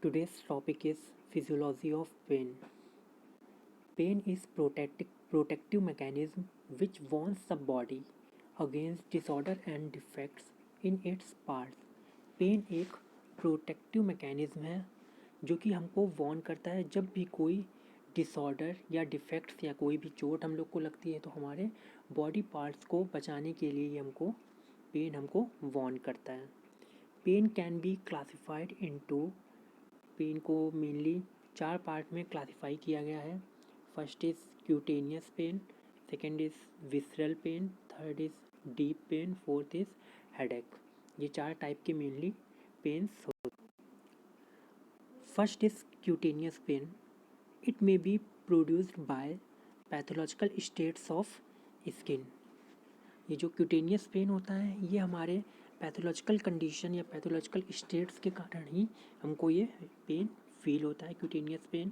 Today's topic is physiology of pain. Pain is protective mechanism which warns the body against disorder and defects in its parts. Pain एक protective mechanism है जो कि हमको warn करता है जब भी कोई डिसऑर्डर या डिफेक्ट्स या कोई भी चोट हम लोग को लगती है तो हमारे बॉडी पार्ट्स को बचाने के लिए ये पेन हमको वार्न करता है. Pain can be classified into pain को मेनली 4 पार्ट में क्लासिफाई किया गया है. First is cutaneous pain, second is visceral pain, third is deep pain, fourth is headache. ये 4 टाइप के मेनली पेन्स होते हैं. First is cutaneous pain. It may be produced by pathological states of skin. ये जो cutaneous pain होता है ये हमारे पैथोलॉजिकल कंडीशन या पैथोलॉजिकल स्टेट्स के कारण ही हमको ये पेन फील होता है, cutaneous pain.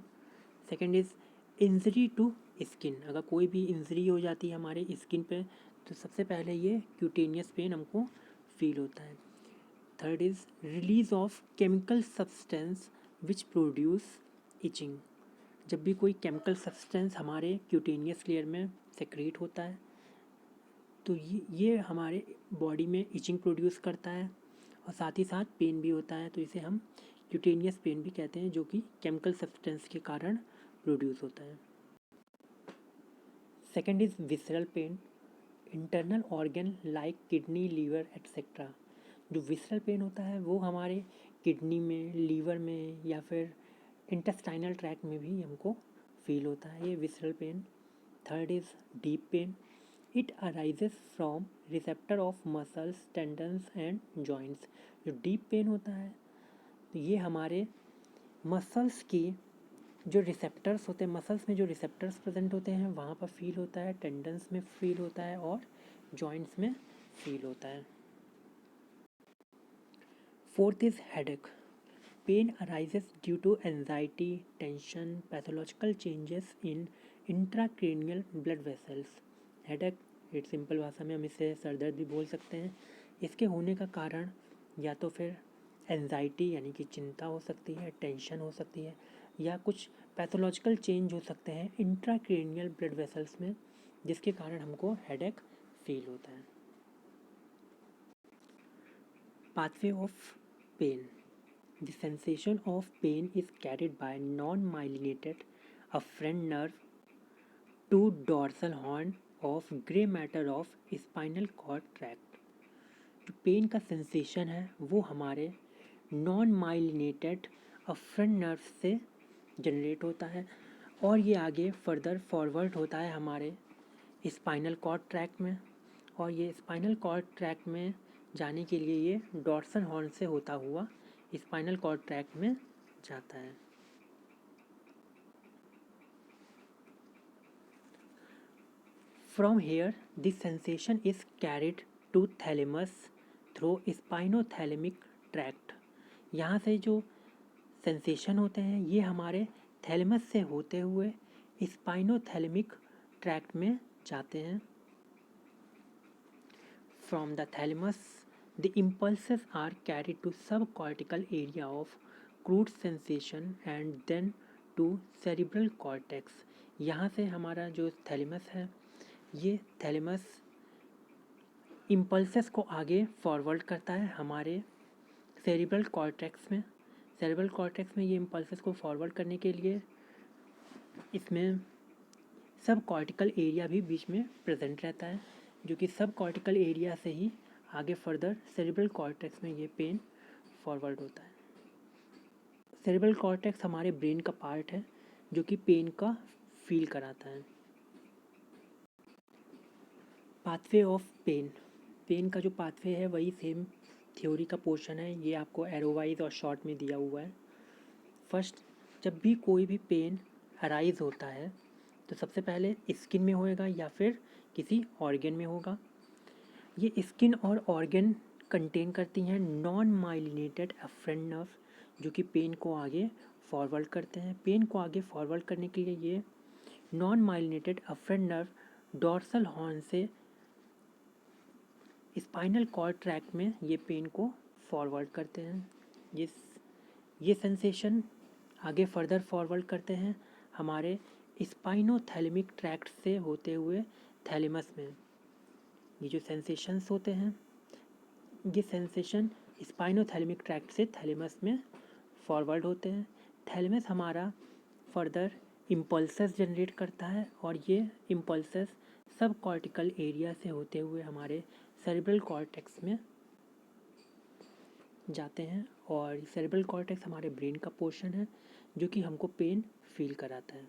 Second is injury to skin. अगर कोई भी इंजरी हो जाती है हमारे स्किन पे तो सबसे पहले ये क्यूटेनियस पेन हमको फील होता है. Third is release of chemical substance which produce itching. जब भी कोई केमिकल सब्सटेंस हमारे क्यूटेनियस लेयर में सेक्रेट होता है तो ये हमारे बॉडी में इचिंग प्रोड्यूस करता है और साथ ही साथ पेन भी होता है. तो इसे हम क्यूटेनियस पेन भी कहते हैं जो कि केमिकल सब्सटेंस के कारण प्रोड्यूस होता है. Second is visceral pain. Internal organ like kidney, liver etcetera. जो विसरल पेन होता है वो हमारे किडनी में, लीवर में या फिर इंटेस्टाइनल ट्रैक्ट में भी हमको फील होता है ये visceral pain. Third is deep pain. It arises from receptor of muscles, tendons and joints. जो डीप पेन होता है तो ये हमारे मसल्स की जो रिसेप्टर्स होते हैं, मसल्स में जो रिसेप्टर्स प्रेजेंट होते हैं वहाँ पर फील होता है, टेंडन्स में फील होता है और जॉइंट्स में फील होता है. Fourth is headache. Pain arises due to anxiety, tension, pathological changes in intracranial blood vessels. Headache एक सिंपल भाषा में हम इसे सरदर्द भी बोल सकते हैं. इसके होने का कारण या तो फिर एंजाइटी यानी कि चिंता हो सकती है, टेंशन हो सकती है या कुछ पैथोलॉजिकल चेंज हो सकते हैं इंट्राक्रैनियल ब्लड वेसल्स में जिसके कारण हमको हेडेक फील होता है. Pathway of pain. The sensation of pain is carried by non-myelinated afferent nerve to dorsal horn of grey matter of spinal cord tract. जो पेन का सेंसेशन है वो हमारे नॉन माइलिनेटेड अफरेंट नर्व से generate होता है और ये आगे फर्दर फॉरवर्ड होता है हमारे स्पाइनल कॉर्ड ट्रैक्ट में और ये स्पाइनल कॉर्ड ट्रैक्ट में जाने के लिए ये डॉर्सल हॉर्न से होता हुआ स्पाइनल कॉर्ड ट्रैक्ट में जाता है. From here, the sensation is carried to thalamus through spinothalamic tract. यहाँ से जो सेंसेशन होते हैं ये हमारे थैलेमस से होते हुए स्पाइनोथैलेमिक ट्रैक्ट में जाते हैं. From the thalamus, the impulses are carried to subcortical area of crude sensation and then to cerebral cortex. यहाँ से हमारा जो थैलेमस है ये थैलेमस इम्पल्सेस को आगे फॉरवर्ड करता है हमारे सेरिब्रल कॉर्टेक्स में. सेरिब्रल कॉर्टेक्स में ये इम्पल्सेस को फॉरवर्ड करने के लिए इसमें सब कॉर्टिकल एरिया भी बीच में प्रेजेंट रहता है जो कि सब कॉर्टिकल एरिया से ही आगे फर्दर सेरिब्रल कॉर्टेक्स में ये पेन फॉरवर्ड होता है. सेरिब्रल कॉर्टेक्स हमारे ब्रेन का पार्ट है जो कि पेन का फील कराता है. Pathway of pen. पेन का जो पाथवे है वही सेम थ्योरी का पोर्शन है. ये आपको एरोवाइज और शॉर्ट में दिया हुआ है. फर्स्ट, जब भी कोई भी पेन अराइज होता है तो सबसे पहले स्किन में होएगा या फिर किसी ऑर्गन में होगा. ये स्किन और ऑर्गन कंटेन करती हैं नॉन माइलिनेटेड एफरेंट नर्व जो कि पेन को आगे फॉरवर्ड करते हैं. पेन को आगे फॉरवर्ड करने के लिए ये non myelinated afferent nerve dorsal horn से स्पाइनल कॉर्ड ट्रैक्ट में ये पेन को फॉरवर्ड करते हैं. ये ये सेंसेशन आगे फर्दर फॉरवर्ड करते हैं हमारे स्पाइनोथैलेमिक ट्रैक्ट से होते हुए थैलेमस में। ये जो सेंसेशंस होते हैं ये सेंसेशन स्पाइनोथैलेमिक ट्रैक्ट से थैलेमस में फॉरवर्ड होते हैं। थैलेमस हमारा फर्दर इम्पल्सेस जनरेट करता है और ये इम्पल्सेस सब कॉर्टिकल एरिया से होते हुए हमारे सेरेब्रल कॉर्टेक्स में जाते हैं और सेरेब्रल कॉर्टेक्स हमारे ब्रेन का पोर्शन है जो कि हमको पेन फील कराता है।